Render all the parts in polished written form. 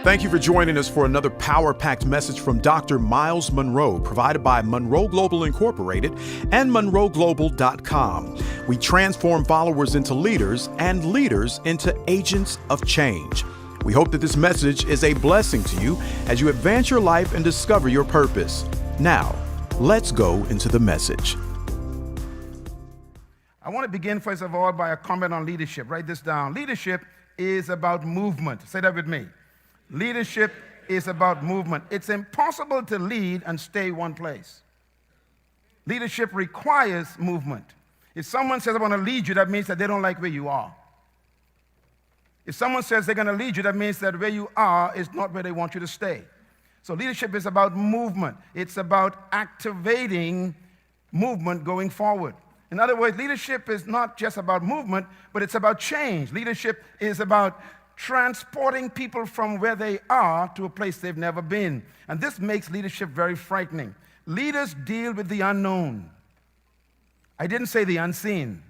Thank you for joining us for another power-packed message from Dr. Miles Monroe, provided by Monroe Global Incorporated and MonroeGlobal.com. We transform followers into leaders and leaders into agents of change. We hope that this message is a blessing to you as you advance your life and discover your purpose. Now, let's go into the message. I want to begin, first of all, by a comment on leadership. Write this down. Leadership is about movement. Say that with me. Leadership is about movement. It's impossible to lead and stay one place. Leadership requires movement. If someone says, I want to lead you, that means that they don't like where you are. If someone says they're going to lead you, that means that where you are is not where they want you to stay. So leadership is about movement. It's about activating movement going forward. In other words, leadership is not just about movement, but it's about change. Leadership is about transporting people from where they are to a place they've never been. And this makes leadership very frightening. Leaders deal with the unknown. I didn't say the unseen.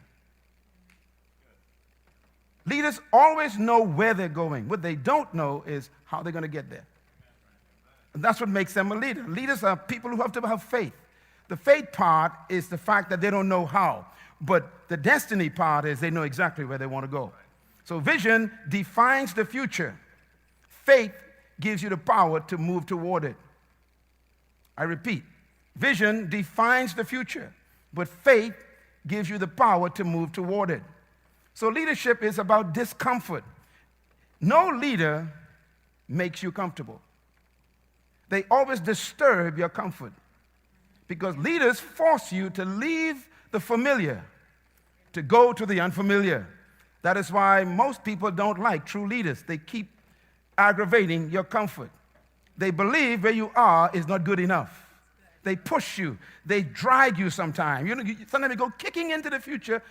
Leaders always know where they're going. What they don't know is how they're going to get there. And that's what makes them a leader. Leaders are people who have to have faith. The faith part is the fact that they don't know how. But the destiny part is they know exactly where they want to go. So vision defines the future. Faith gives you the power to move toward it. I repeat, vision defines the future, but faith gives you the power to move toward it. So leadership is about discomfort. No leader makes you comfortable. They always disturb your comfort because leaders force you to leave the familiar, to go to the unfamiliar. That is why most people don't like true leaders. They keep aggravating your comfort. They believe where you are is not good enough. They push you. They drag you sometimes. Sometimes you go kicking into the future,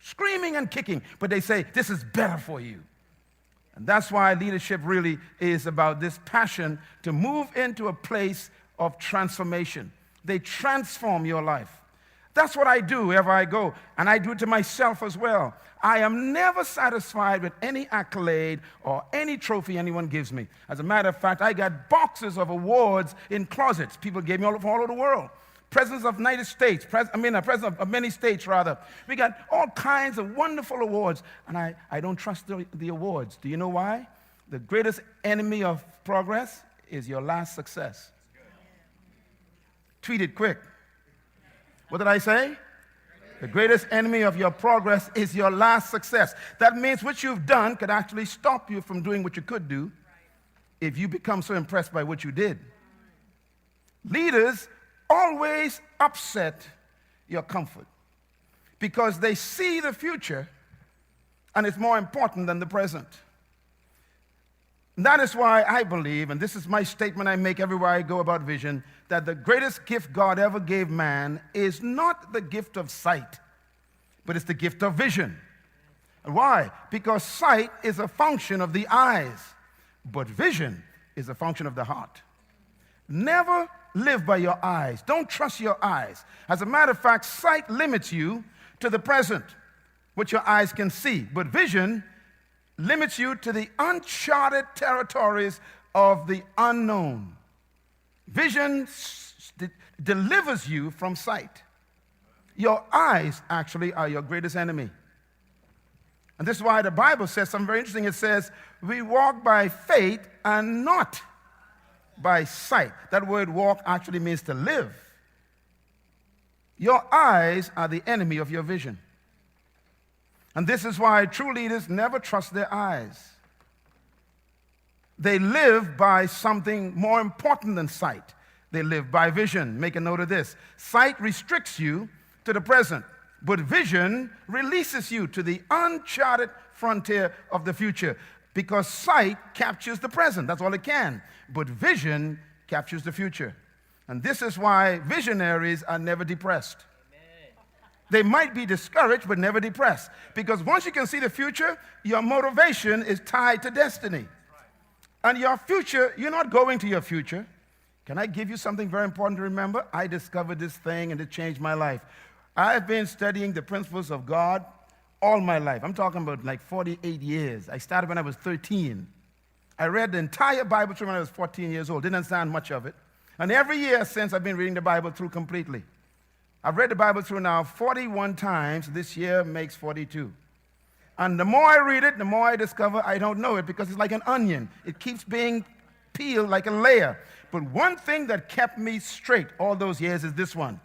screaming and kicking, but they say, this is better for you. And that's why leadership really is about this passion to move into a place of transformation. They transform your life. That's what I do wherever I go, and I do it to myself as well. I am never satisfied with any accolade or any trophy anyone gives me. As a matter of fact, I got boxes of awards in closets. People gave me all over the world. Presidents of United States, president of many states, rather. We got all kinds of wonderful awards, and I don't trust the awards. Do you know why? The greatest enemy of progress is your last success. Tweet it quick. What did I say? The greatest enemy of your progress is your last success. That means what you've done could actually stop you from doing what you could do if you become so impressed by what you did. Leaders always upset your comfort because they see the future and it's more important than the present. That is why I believe, and this is my statement I make everywhere I go about vision, that the greatest gift God ever gave man is not the gift of sight, but it's the gift of vision. Why? Because sight is a function of the eyes, but vision is a function of the heart. Never live by your eyes. Don't trust your eyes. As a matter of fact, sight limits you to the present, what your eyes can see, but vision limits you to the uncharted territories of the unknown. Vision delivers you from sight. Your eyes actually are your greatest enemy. And this is why the Bible says something very interesting. It says, we walk by faith and not by sight. That word walk actually means to live. Your eyes are the enemy of your vision. And this is why true leaders never trust their eyes. They live by something more important than sight. They live by vision. Make a note of this. Sight restricts you to the present, but vision releases you to the uncharted frontier of the future because sight captures the present. That's all it can. But vision captures the future. And this is why visionaries are never depressed. They might be discouraged, but never depressed. Because once you can see the future, your motivation is tied to destiny. And your future, you're not going to your future. Can I give you something very important to remember? I discovered this thing and it changed my life. I've been studying the principles of God all my life. I'm talking about like 48 years. I started when I was 13. I read the entire Bible through when I was 14 years old. Didn't understand much of it. And every year since, I've been reading the Bible through completely. I've read the Bible through now 41 times. This year makes 42. And the more I read it, the more I discover I don't know it, because it's like an onion. It keeps being peeled like a layer. But one thing that kept me straight all those years is this one.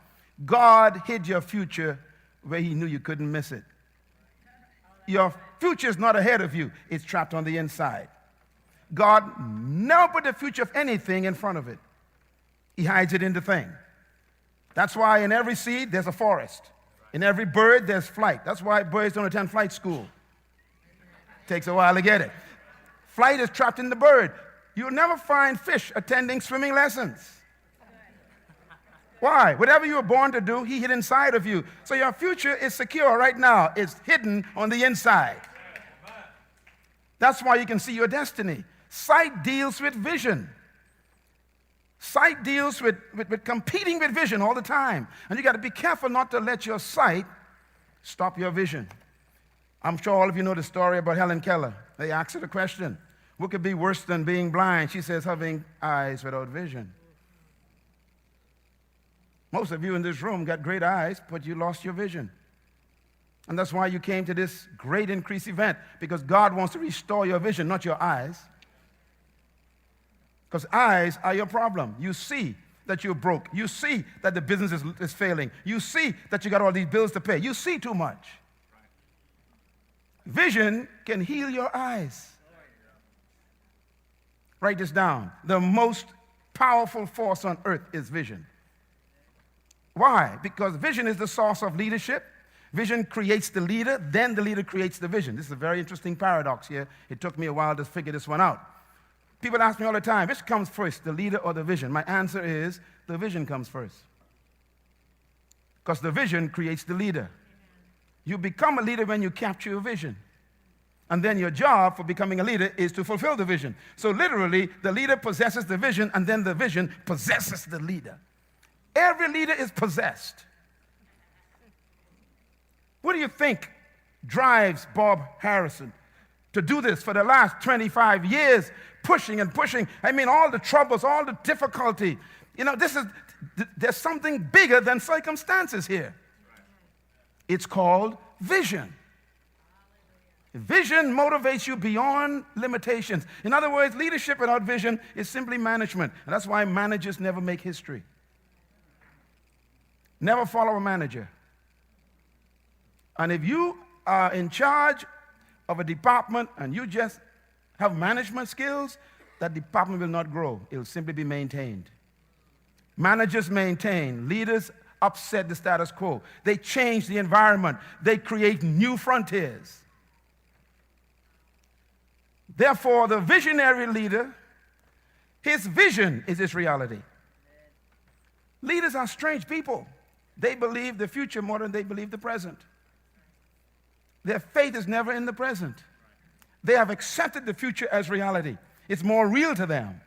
God hid your future where he knew you couldn't miss it. Your future is not ahead of you. It's trapped on the inside. God never put the future of anything in front of it. He hides it in the thing. That's why in every seed, there's a forest. In every bird, there's flight. That's why birds don't attend flight school. Takes a while to get it. Flight is trapped in the bird. You'll never find fish attending swimming lessons. Why? Whatever you were born to do, he hid inside of you. So your future is secure right now. It's hidden on the inside. That's why you can see your destiny. Sight deals with vision. Sight deals with competing with vision all the time. And you got to be careful not to let your sight stop your vision. I'm sure all of you know the story about Helen Keller. They asked her the question, what could be worse than being blind? She says, having eyes without vision. Most of you in this room got great eyes, but you lost your vision. And that's why you came to this great increase event, because God wants to restore your vision, not your eyes. Because eyes are your problem. You see that you're broke. You see that the business is failing. You see that you got all these bills to pay. You see too much. Vision can heal your eyes. Write this down. The most powerful force on earth is vision. Why? Because vision is the source of leadership. Vision creates the leader, then the leader creates the vision. This is a very interesting paradox here. It took me a while to figure this one out. People ask me all the time, which comes first, the leader or the vision? My answer is, the vision comes first. Because the vision creates the leader. You become a leader when you capture your vision. And then your job for becoming a leader is to fulfill the vision. So literally, the leader possesses the vision, and then the vision possesses the leader. Every leader is possessed. What do you think drives Bob Harrison to do this for the last 25 years, pushing and pushing? I mean, all the troubles, all the difficulty. You know, there's something bigger than circumstances here. It's called vision. Vision motivates you beyond limitations. In other words, leadership without vision is simply management. And that's why managers never make history. Never follow a manager. And if you are in charge of a department and you just have management skills, that department will not grow. It will simply be maintained. Managers maintain. Leaders upset the status quo. They change the environment. They create new frontiers. Therefore, the visionary leader, his vision is his reality. Leaders are strange people. They believe the future more than they believe the present. Their faith is never in the present. They have accepted the future as reality. It's more real to them.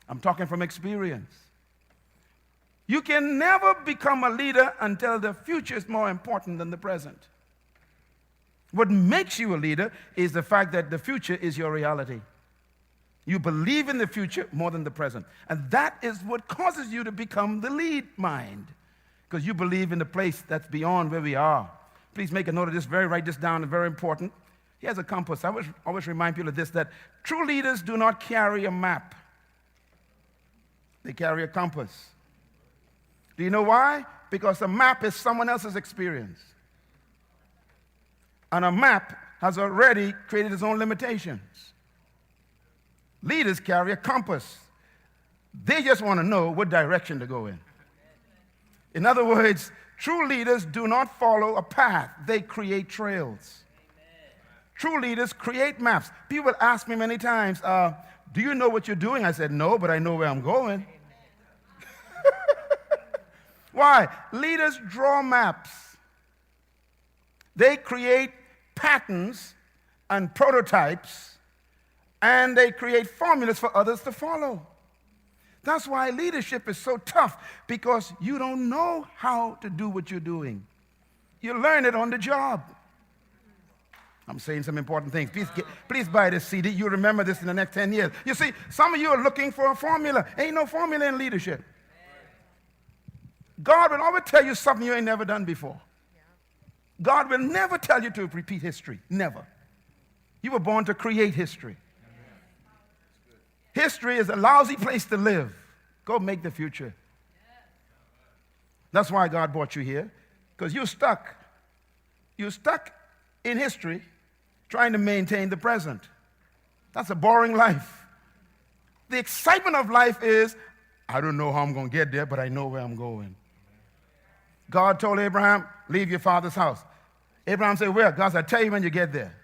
I'm talking from experience. You can never become a leader until the future is more important than the present. What makes you a leader is the fact that the future is your reality. You believe in the future more than the present. And that is what causes you to become the lead mind. Because you believe in the place that's beyond where we are. Please make a note of this, write this down, it's very important. Here's a compass. I always remind people of this, that true leaders do not carry a map. They carry a compass. Do you know why? Because a map is someone else's experience. And a map has already created its own limitations. Leaders carry a compass. They just want to know what direction to go in. In other words, true leaders do not follow a path. They create trails. True leaders create maps. People ask me many times, do you know what you're doing? I said, no, but I know where I'm going. Why? Leaders draw maps. They create patterns and prototypes, and they create formulas for others to follow. That's why leadership is so tough, because you don't know how to do what you're doing. You learn it on the job. I'm saying some important things. Please buy this CD. You remember this in the next 10 years. You see, some of you are looking for a formula. Ain't no formula in leadership. God will always tell you something you ain't never done before. God will never tell you to repeat history. Never. You were born to create history. History is a lousy place to live. Go make the future. That's why God brought you here, because you're stuck. You're stuck in history trying to maintain the present. That's a boring life. The excitement of life is, I don't know how I'm going to get there, but I know where I'm going. God told Abraham, leave your father's house. Abraham said, where? God said, I'll tell you when you get there.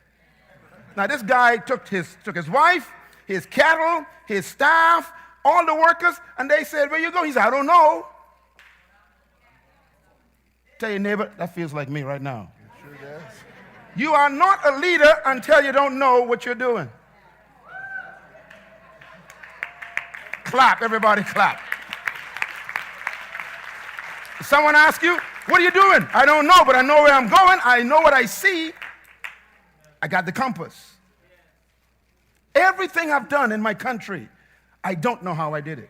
Now this guy took his wife, his cattle, his staff, all the workers, and they said, where you go? He said, I don't know. Tell your neighbor, that feels like me right now. It sure does. You are not a leader until you don't know what you're doing. Clap, everybody clap. Someone asks you, what are you doing? I don't know, but I know where I'm going. I know what I see. I got the compass. Everything I've done in my country, I don't know how I did it.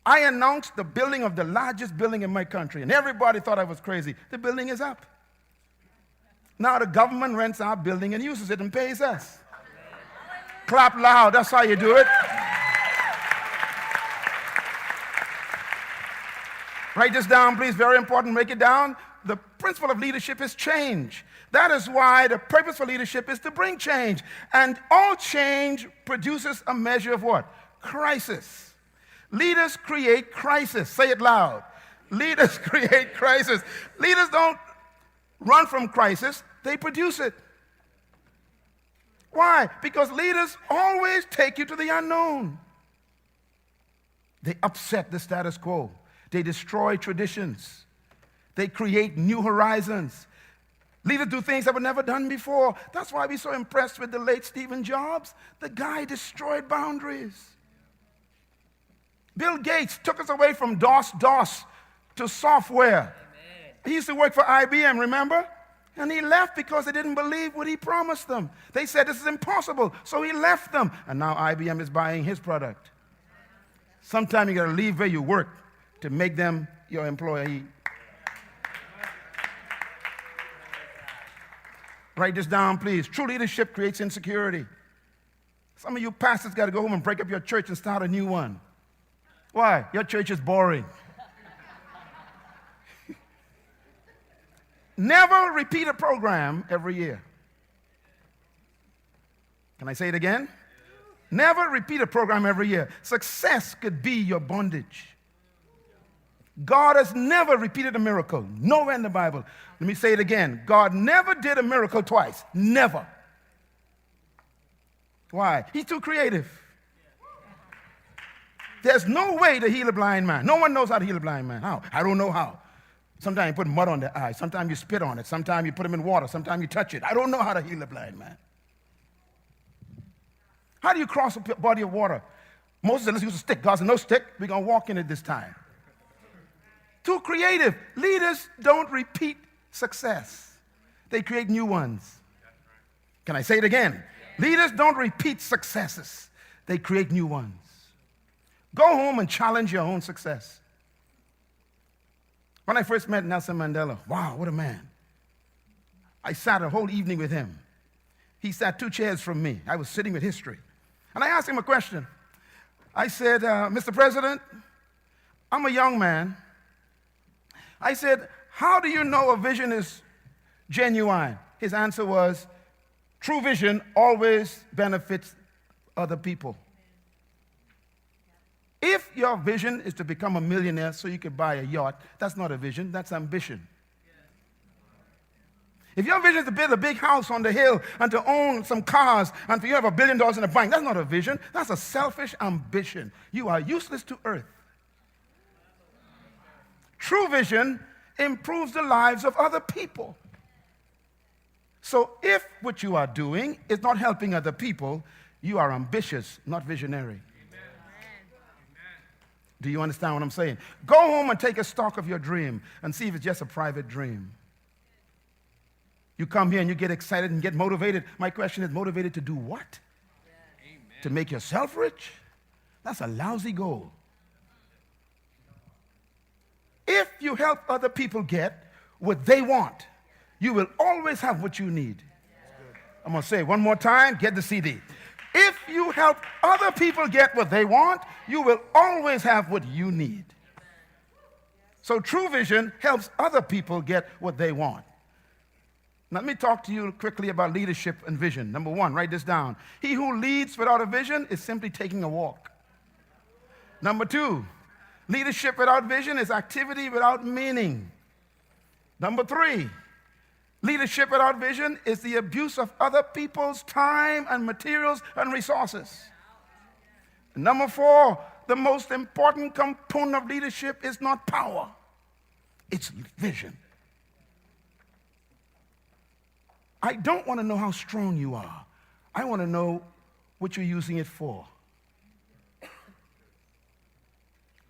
I announced the building of the largest building in my country, and everybody thought I was crazy. The building is up. Now the government rents our building and uses it and pays us. Clap loud, that's how you do it. Write this down, please, very important, make it down. The principle of leadership is change. That is why the purpose for leadership is to bring change. And all change produces a measure of what? Crisis. Leaders create crisis. Say it loud. Leaders create crisis. Leaders don't run from crisis, they produce it. Why? Because leaders always take you to the unknown. They upset the status quo. They destroy traditions. They create new horizons. Leaders do things that were never done before. That's why we're so impressed with the late Stephen Jobs. The guy destroyed boundaries. Bill Gates took us away from DOS to software. Amen. He used to work for IBM, remember? And he left because they didn't believe what he promised them. They said this is impossible, so he left them. And now IBM is buying his product. Sometimes you got to leave where you work to make them your employee. Write this down, please. True leadership creates insecurity. Some of you pastors got to go home and break up your church and start a new one. Why? Your church is boring. Never repeat a program every year. Can I say it again? Never repeat a program every year. Success could be your bondage. God has never repeated a miracle. Nowhere in the Bible. Let me say it again. God never did a miracle twice. Never. Why? He's too creative. There's no way to heal a blind man. No one knows how to heal a blind man. How? I don't know how. Sometimes you put mud on their eyes. Sometimes you spit on it. Sometimes you put them in water. Sometimes you touch it. I don't know how to heal a blind man. How do you cross a body of water? Moses said, let's use a stick. God said, no stick. We're going to walk in it this time. Too creative. Leaders don't repeat success. They create new ones. Can I say it again? Leaders don't repeat successes. They create new ones. Go home and challenge your own success. When I first met Nelson Mandela, wow, what a man. I sat a whole evening with him. He sat 2 chairs from me. I was sitting with history. And I asked him a question. I said, Mr. President, I'm a young man. I said, how do you know a vision is genuine? His answer was, true vision always benefits other people. If your vision is to become a millionaire so you could buy a yacht, that's not a vision, that's ambition. If your vision is to build a big house on the hill and to own some cars and for you have $1 billion in the bank, that's not a vision, that's a selfish ambition. You are useless to earth. True vision improves the lives of other people. So if what you are doing is not helping other people, you are ambitious, not visionary. Do you understand what I'm saying? Go home and take a stock of your dream and see if it's just a private dream. You come here and you get excited and get motivated. My question is, motivated to do what? Amen. To make yourself rich? That's a lousy goal. If you help other people get what they want, you will always have what you need. I'm going to say it one more time. Get the CD. If you help other people get what they want, you will always have what you need. So true vision helps other people get what they want. Let me talk to you quickly about leadership and vision. Number one, write this down. He who leads without a vision is simply taking a walk. Number two, leadership without vision is activity without meaning. Number three, leadership without vision is the abuse of other people's time and materials and resources. Number four, the most important component of leadership is not power, it's vision. I don't want to know how strong you are. I want to know what you're using it for.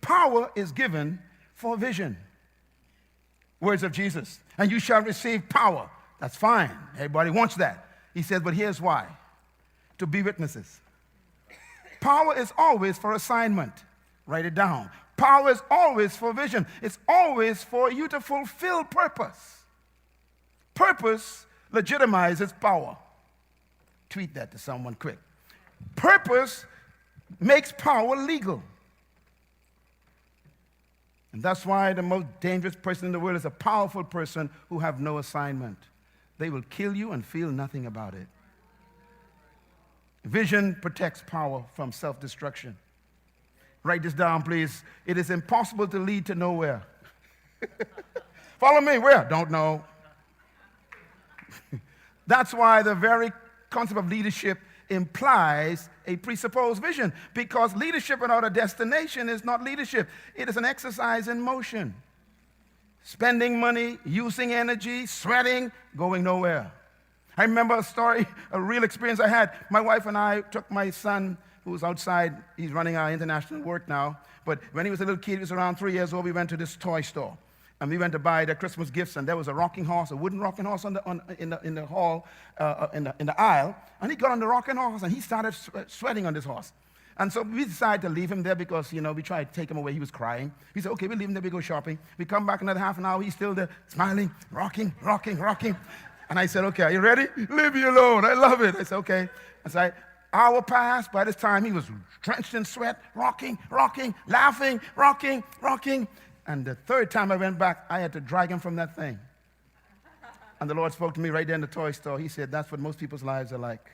Power is given for vision. Words of Jesus. And you shall receive power. That's fine. Everybody wants that. He says, but here's why. To be witnesses. Power is always for assignment. Write it down. Power is always for vision. It's always for you to fulfill purpose. Purpose legitimizes power. Tweet that to someone quick. Purpose makes power legal. And that's why the most dangerous person in the world is a powerful person who have no assignment. They will kill you and feel nothing about it. Vision protects power from self-destruction. Write this down, please. It is impossible to lead to nowhere. Follow me, where? Don't know. That's why the very concept of leadership implies a presupposed vision, because leadership without a destination is not leadership. It is an exercise in motion. Spending money, using energy, sweating, going nowhere. I remember a story, a real experience I had. My wife and I took my son, who's outside. He's running our international work now. But when he was a little kid, he was around 3 years old, we went to this toy store. And we went to buy the Christmas gifts, and there was a rocking horse, a wooden rocking horse in the hall, in the aisle. And he got on the rocking horse, and he started sweating on this horse. And so we decided to leave him there because, we tried to take him away. He was crying. We said, okay, we'll leave him there. We go shopping. We come back another half an hour. He's still there, smiling, rocking. And I said, okay, are you ready? Leave me alone. I love it. I said, okay. I said, hour passed. By this time, he was drenched in sweat, rocking, laughing, rocking. And the third time I went back, I had to drag him from that thing. And the Lord spoke to me right there in the toy store. He said, that's what most people's lives are like.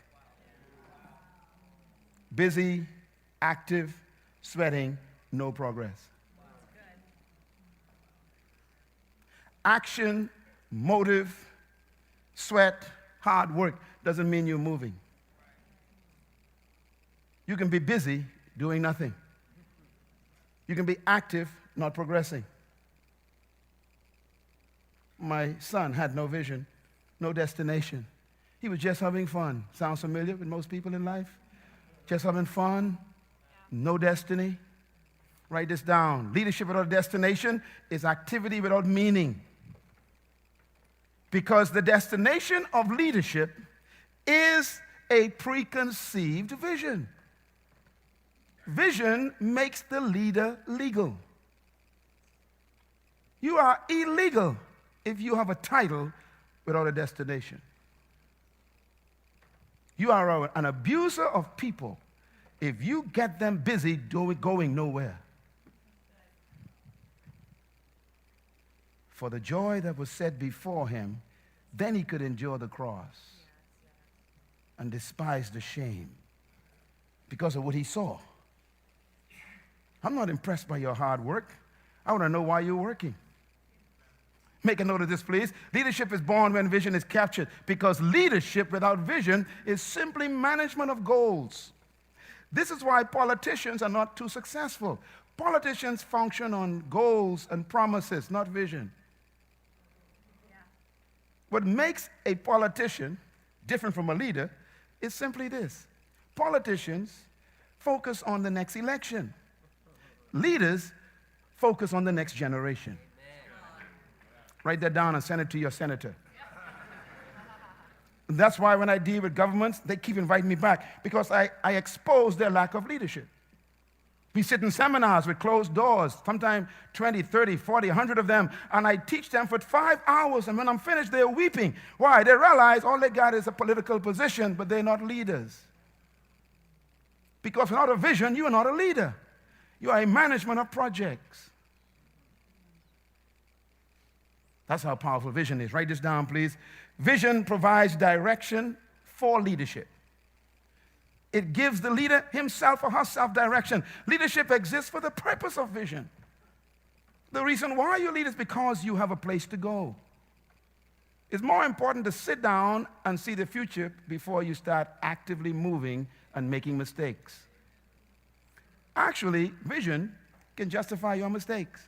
Busy, active, sweating, no progress. Action, motive, sweat, hard work doesn't mean you're moving. You can be busy doing nothing. You can be active, not progressing. My son had no vision, no destination. He was just having fun. Sounds familiar with most people in life? Just having fun, no destiny. Write this down. Leadership without destination is activity without meaning. Because the destination of leadership is a preconceived vision. Vision makes the leader legal. You are illegal if you have a title without a destination. You are an abuser of people if you get them busy going nowhere. For the joy that was set before him, then he could endure the cross and despise the shame because of what he saw. I'm not impressed by your hard work. I want to know why you're working. Make a note of this, please. Leadership is born when vision is captured, because leadership without vision is simply management of goals. This is why politicians are not too successful. Politicians function on goals and promises, not vision. What makes a politician different from a leader is simply this. Politicians focus on the next election. Leaders focus on the next generation. Write that down and send it to your senator. And that's why when I deal with governments, they keep inviting me back because I expose their lack of leadership. We sit in seminars with closed doors, sometimes 20, 30, 40, 100 of them, and I teach them for 5 hours, and when I'm finished, they're weeping. Why? They realize all they got is a political position, but they're not leaders. Because without a vision, you are not a leader. You are a management of projects. That's how powerful vision is. Write this down, please. Vision provides direction for leadership. It gives the leader himself or herself direction. Leadership exists for the purpose of vision. The reason why you lead is because you have a place to go. It's more important to sit down and see the future before you start actively moving and making mistakes. Actually, vision can justify your mistakes.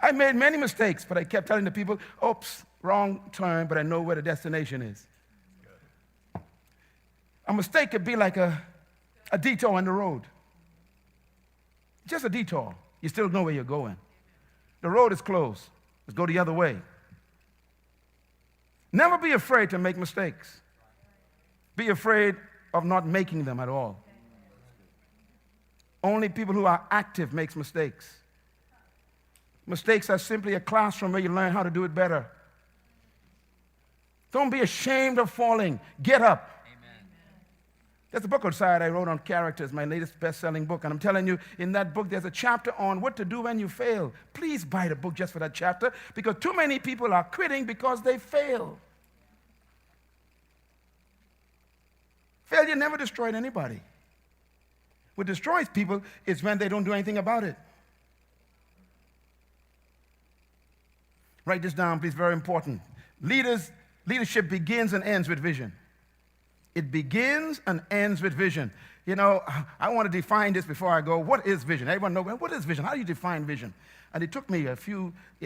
I made many mistakes, but I kept telling the people, oops, wrong turn, but I know where the destination is. A mistake could be like a detour on the road. Just a detour. You still know where you're going. The road is closed. Let's go the other way. Never be afraid to make mistakes. Be afraid of not making them at all. Only people who are active makes mistakes. Mistakes are simply a classroom where you learn how to do it better. Don't be ashamed of falling. Get up. Amen. There's a book outside I wrote on characters, my latest best-selling book. And I'm telling you, in that book, there's a chapter on what to do when you fail. Please buy the book just for that chapter, because too many people are quitting because they fail. Failure never destroyed anybody. What destroys people is when they don't do anything about it. Write this down, please, very important. Leadership begins and ends with vision. It begins and ends with vision. You know, I want to define this before I go. What is vision? Everyone know, what is vision? How do you define vision? And it took me a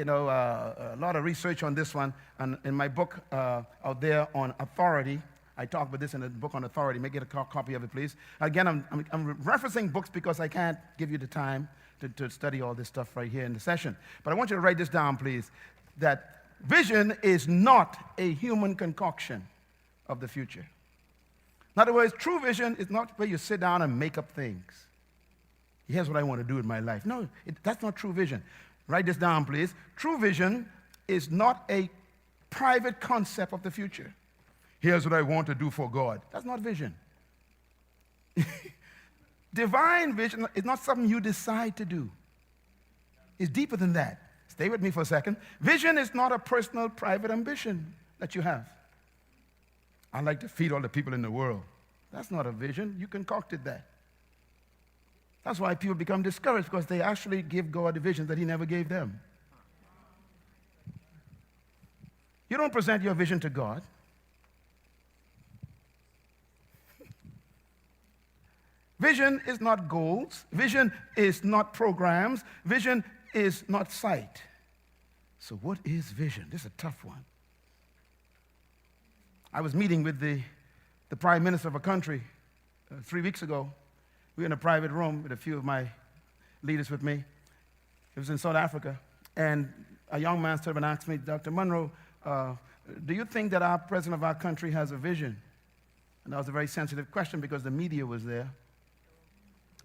lot of research on this one. And in my book out there on authority, I talk about this in the book on authority. May get a copy of it, please. Again, I'm referencing books because I can't give you the time to study all this stuff right here in the session. But I want you to write this down, please, that vision is not a human concoction of the future. In other words, true vision is not where you sit down and make up things. Here's what I want to do in my life. No, that's not true vision. Write this down, please. True vision is not a private concept of the future. Here's what I want to do for God. That's not vision. Divine vision is not something you decide to do. It's deeper than that. Stay with me for a second. Vision is not a personal, private ambition that you have. I'd like to feed all the people in the world. That's not a vision. You concocted that. That's why people become discouraged, because they actually give God the visions that He never gave them. You don't present your vision to God. Vision is not goals. Vision is not programs. Vision is not sight. So what is vision? This is a tough one. I was meeting with the prime minister of a country 3 weeks ago. We were in a private room with a few of my leaders with me. It was in South Africa. And a young man stood up and asked me, Dr. Munroe, do you think that our president of our country has a vision? And that was a very sensitive question because the media was there.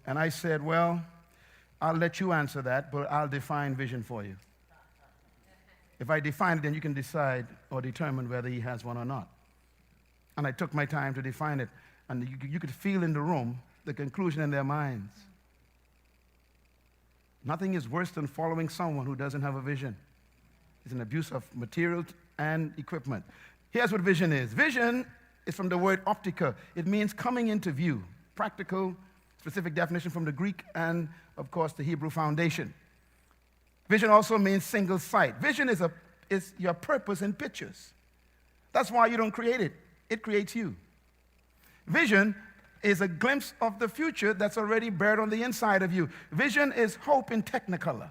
And I said, well, I'll let you answer that, but I'll define vision for you. If I define it, then you can decide or determine whether he has one or not. And I took my time to define it. And you could feel in the room the conclusion in their minds. Nothing is worse than following someone who doesn't have a vision. It's an abuse of material and equipment. Here's what vision is. Vision is from the word optica. It means coming into view. Practical, specific definition from the Greek and, of course, the Hebrew foundation. Vision also means single sight. Vision is your purpose in pictures. That's why you don't create it. It creates you. Vision is a glimpse of the future that's already buried on the inside of you. Vision is hope in technicolor.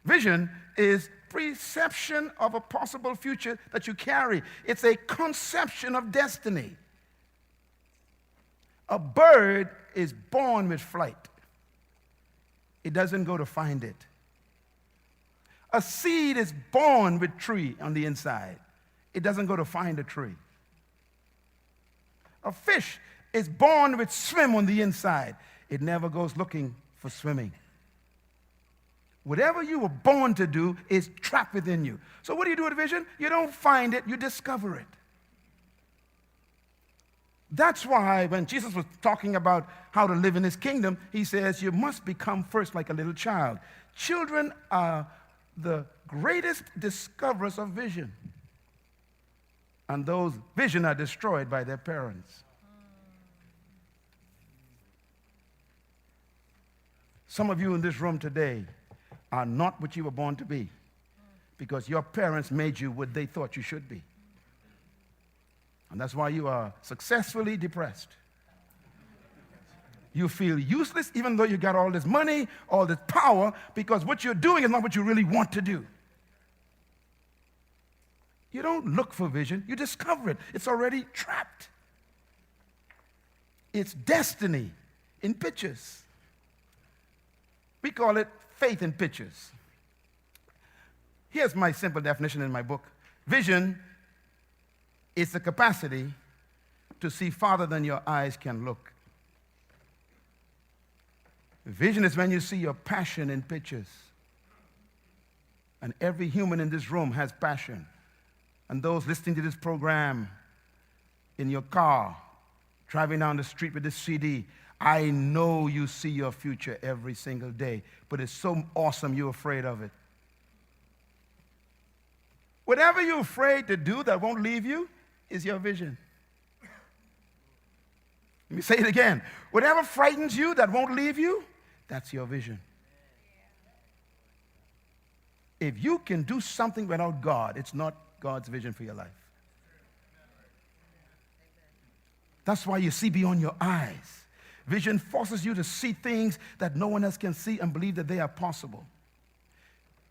Vision is perception of a possible future that you carry. It's a conception of destiny. A bird is born with flight. It doesn't go to find it. A seed is born with tree on the inside. It doesn't go to find a tree. A fish is born with swim on the inside. It never goes looking for swimming. Whatever you were born to do is trapped within you. So what do you do with vision? You don't find it, you discover it. That's why when Jesus was talking about how to live in his kingdom, he says you must become first like a little child. Children are the greatest discoverers of vision. And those visions are destroyed by their parents. Some of you in this room today are not what you were born to be because your parents made you what they thought you should be. And that's why you are successfully depressed. You feel useless even though you got all this money, all this power, because what you're doing is not what you really want to do. You don't look for vision, you discover it. It's already trapped. It's destiny in pictures. We call it faith in pictures. Here's my simple definition in my book. Vision is the capacity to see farther than your eyes can look. Vision is when you see your passion in pictures. And every human in this room has passion. And those listening to this program in your car, driving down the street with this CD, I know you see your future every single day, but it's so awesome you're afraid of it. Whatever you're afraid to do that won't leave you is your vision. Let me say it again. Whatever frightens you that won't leave you, that's your vision. If you can do something without God, it's not God's vision for your life. That's why you see beyond your eyes. Vision forces you to see things that no one else can see and believe that they are possible.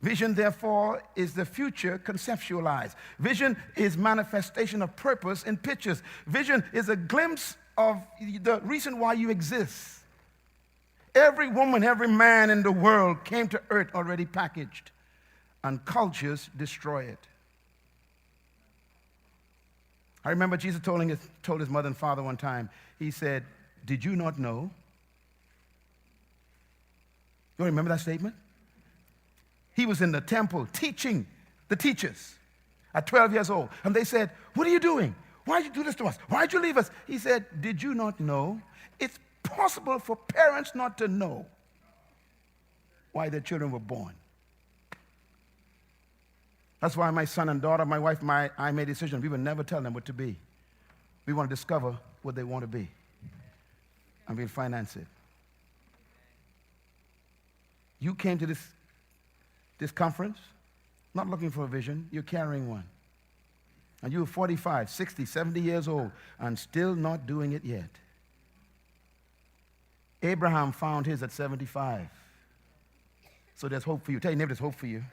Vision, therefore, is the future conceptualized. Vision is manifestation of purpose in pictures. Vision is a glimpse of the reason why you exist. Every woman, every man in the world came to earth already packaged, and cultures destroy it. I remember Jesus told his mother and father one time, he said, "Did you not know?" You remember that statement? He was in the temple teaching the teachers at 12 years old. And they said, "What are you doing? Why did you do this to us? Why did you leave us?" He said, "Did you not know?" It's possible for parents not to know why their children were born. That's why my son and daughter, my wife, I made a decision. We would never tell them what to be. We want to discover what they want to be. And we'll finance it. You came to this conference not looking for a vision. You're carrying one. And you're 45, 60, 70 years old and still not doing it yet. Abraham found his at 75. So there's hope for you. Tell your neighbor there's hope for you.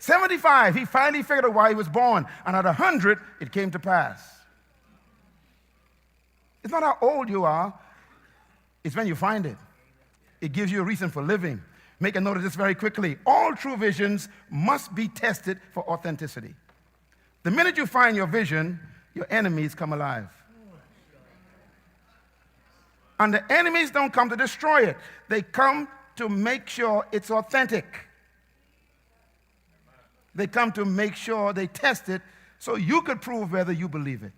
75, he finally figured out why he was born. And at 100, it came to pass. It's not how old you are. It's when you find it. It gives you a reason for living. Make a note of this very quickly. All true visions must be tested for authenticity. The minute you find your vision, your enemies come alive. And the enemies don't come to destroy it. They come to make sure it's authentic. They come to make sure they test it so you could prove whether you believe it.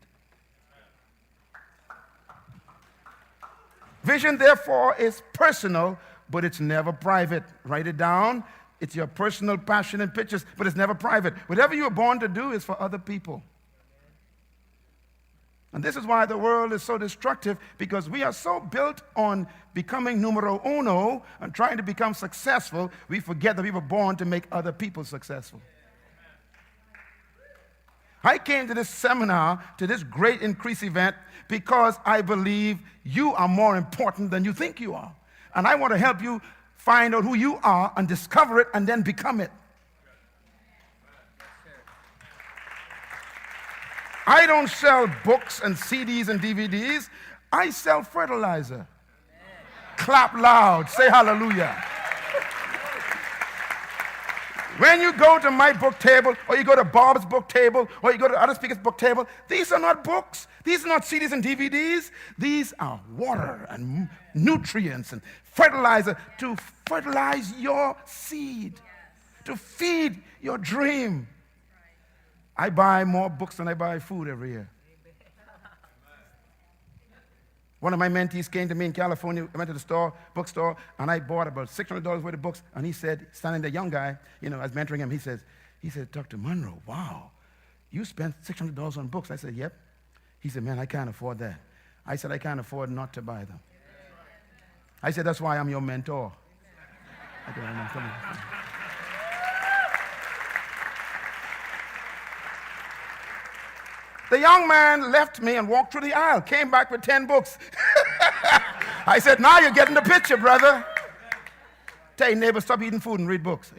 Vision, therefore, is personal, but it's never private. Write it down. It's your personal passion and pictures, but it's never private. Whatever you were born to do is for other people. And this is why the world is so destructive, because we are so built on becoming numero uno and trying to become successful, we forget that we were born to make other people successful. I came to this seminar, to this great Increase event, because I believe you are more important than you think you are. And I want to help you find out who you are and discover it and then become it. I don't sell books and CDs and DVDs. I sell fertilizer. Clap loud. Say hallelujah. When you go to my book table, or you go to Bob's book table, or you go to other speakers' book table, these are not books. These are not CDs and DVDs. These are water and nutrients and fertilizer to fertilize your seed, to feed your dream. I buy more books than I buy food every year. One of my mentees came to me in California. I went to the store, bookstore, and I bought about $600 worth of books. And he said, standing there, young guy, I was mentoring him. He said, Dr. Monroe, wow, you spent $600 on books. I said, yep. He said, man, I can't afford that. I said, I can't afford not to buy them. I said, that's why I'm your mentor. Okay, come on. The young man left me and walked through the aisle, came back with 10 books. I said, now you're getting the picture, brother. Tell your neighbor, stop eating food and read books.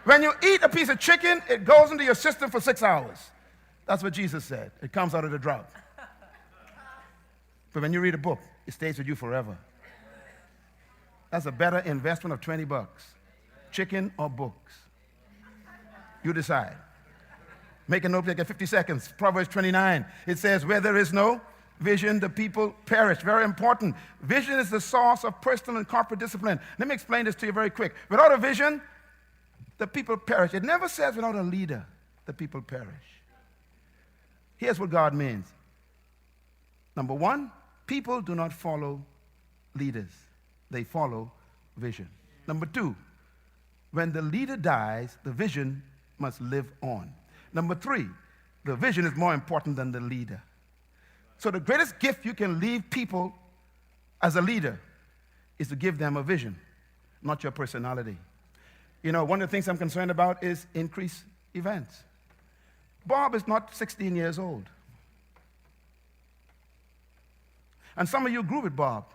When you eat a piece of chicken, it goes into your system for 6 hours. That's what Jesus said. It comes out of the drought. But when you read a book, it stays with you forever. That's a better investment of $20. Chicken or books? You decide. Make a note, take 50 seconds. Proverbs 29. It says, where there is no vision, the people perish. Very important. Vision is the source of personal and corporate discipline. Let me explain this to you very quick. Without a vision, the people perish. It never says without a leader, the people perish. Here's what God means. Number one, people do not follow leaders. They follow vision. Number two, when the leader dies, the vision must live on. Number three, the vision is more important than the leader. So the greatest gift you can leave people as a leader is to give them a vision, not your personality. One of the things I'm concerned about is increased events. Bob is not 16 years old. And some of you grew with Bob.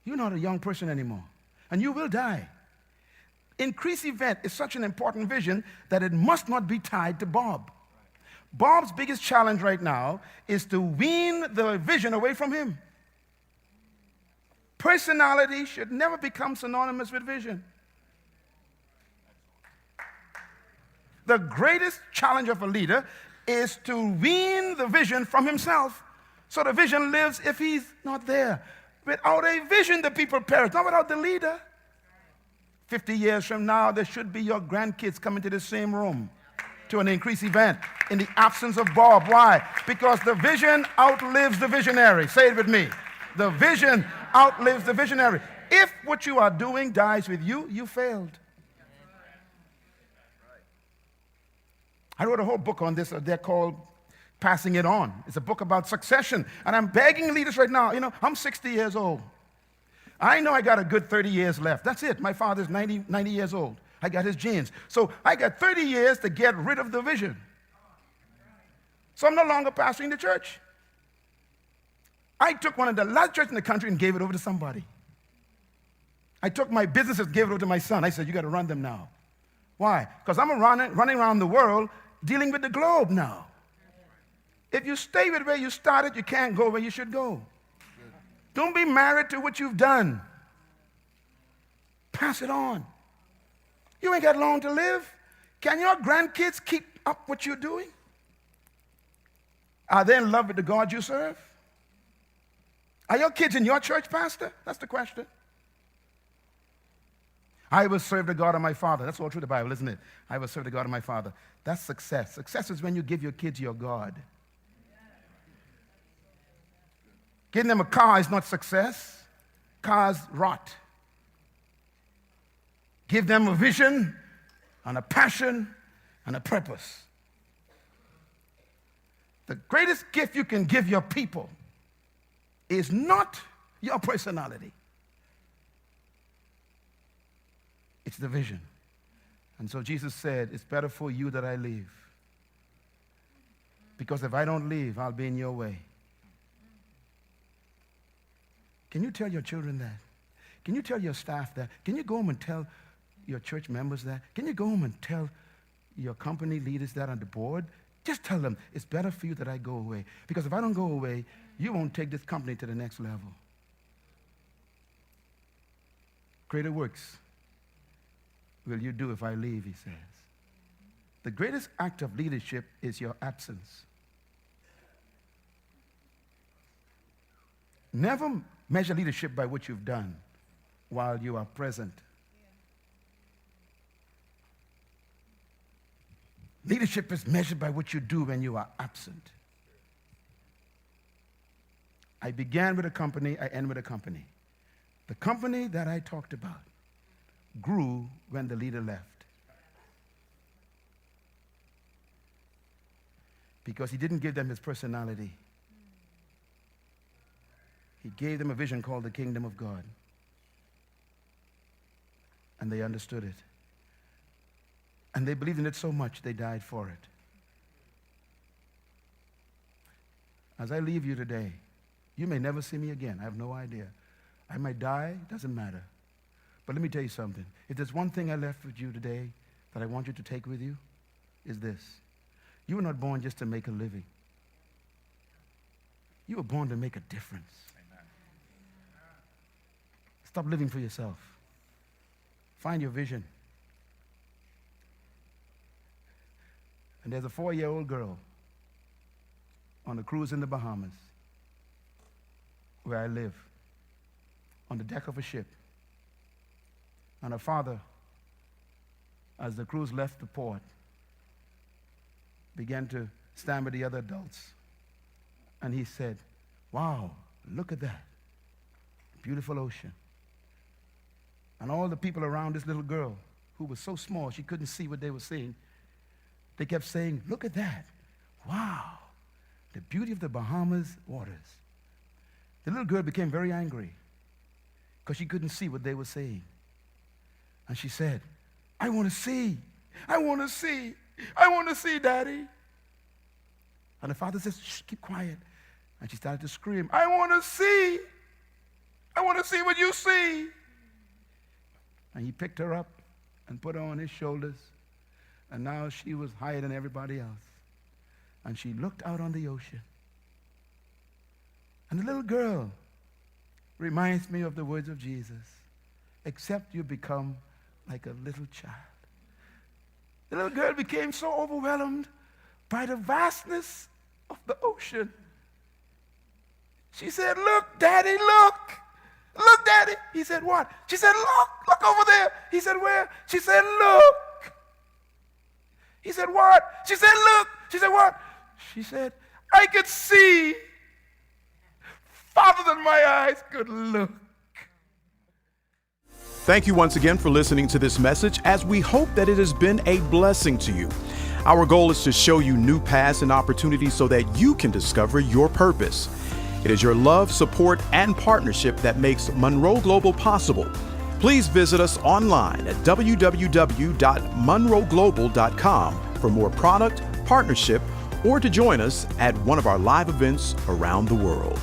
You're not a young person anymore, and you will die. Increased event is such an important vision that it must not be tied to Bob. Bob's biggest challenge right now is to wean the vision away from him. Personality should never become synonymous with vision. The greatest challenge of a leader is to wean the vision from himself so the vision lives if he's not there. Without a vision, the people perish, not without the leader. 50 years from now, there should be your grandkids coming to the same room to an increased event in the absence of Bob. Why? Because the vision outlives the visionary. Say it with me. The vision outlives the visionary. If what you are doing dies with you, you failed. I wrote a whole book on this. They're called Passing It On. It's a book about succession. And I'm begging leaders right now. I'm 60 years old. I know I got a good 30 years left. That's it. My father's 90 years old. I got his genes. So I got 30 years to get rid of the vision. So I'm no longer pastoring the church. I took one of the last churches in the country and gave it over to somebody. I took my businesses, gave it over to my son. I said, you got to run them now. Why? Because I'm running around the world dealing with the globe now. If you stay with where you started, you can't go where you should go. Don't be married to what you've done. Pass it on. You ain't got long to live. Can your grandkids keep up what you're doing? Are they in love with the God you serve? Are your kids in your church, Pastor? That's the question. I will serve the God of my father. That's all through the Bible, isn't it? I will serve the God of my father. That's success. Success is when you give your kids your God. Getting them a car is not success. Cars rot. Give them a vision and a passion and a purpose. The greatest gift you can give your people is not your personality. It's the vision. And so Jesus said, it's better for you that I leave. Because if I don't leave, I'll be in your way. Can you tell your children that? Can you tell your staff that? Can you go home and tell your church members that? Can you go home and tell your company leaders that on the board? Just tell them, it's better for you that I go away. Because if I don't go away, you won't take this company to the next level. Greater works will you do if I leave, he says. The greatest act of leadership is your absence. Never measure leadership by what you've done while you are present. Leadership is measured by what you do when you are absent. I began with a company, I end with a company. The company that I talked about grew when the leader left. Because he didn't give them his personality. He gave them a vision called the kingdom of God. And they understood it. And they believed in it so much, they died for it. As I leave you today, you may never see me again. I have no idea. I might die, doesn't matter. But let me tell you something. If there's one thing I left with you today that I want you to take with you, is this. You were not born just to make a living. You were born to make a difference. Amen. Stop living for yourself. Find your vision. And there's a 4-year-old girl on a cruise in the Bahamas where I live, on the deck of a ship. And her father, as the cruise left the port, began to stand with the other adults. And he said, wow, look at that. Beautiful ocean. And all the people around this little girl, who was so small she couldn't see what they were seeing, they kept saying, look at that. Wow, the beauty of the Bahamas waters. The little girl became very angry because she couldn't see what they were saying. And she said, I want to see. I want to see. I want to see, Daddy. And the father says, shh, keep quiet. And she started to scream, I want to see. I want to see what you see. And he picked her up and put her on his shoulders. And now she was higher than everybody else. And she looked out on the ocean. And the little girl reminds me of the words of Jesus. Except you become like a little child. The little girl became so overwhelmed by the vastness of the ocean. She said, look, Daddy, look. Look, Daddy. He said, what? She said, look over there. He said, where? She said, look. He said, what? She said, look. She said, what? She said, I could see farther than my eyes could look. Thank you once again for listening to this message, as we hope that it has been a blessing to you. Our goal is to show you new paths and opportunities so that you can discover your purpose. It is your love, support, and partnership that makes Monroe Global possible. Please visit us online at www.monroeglobal.com for more product, partnership, or to join us at one of our live events around the world.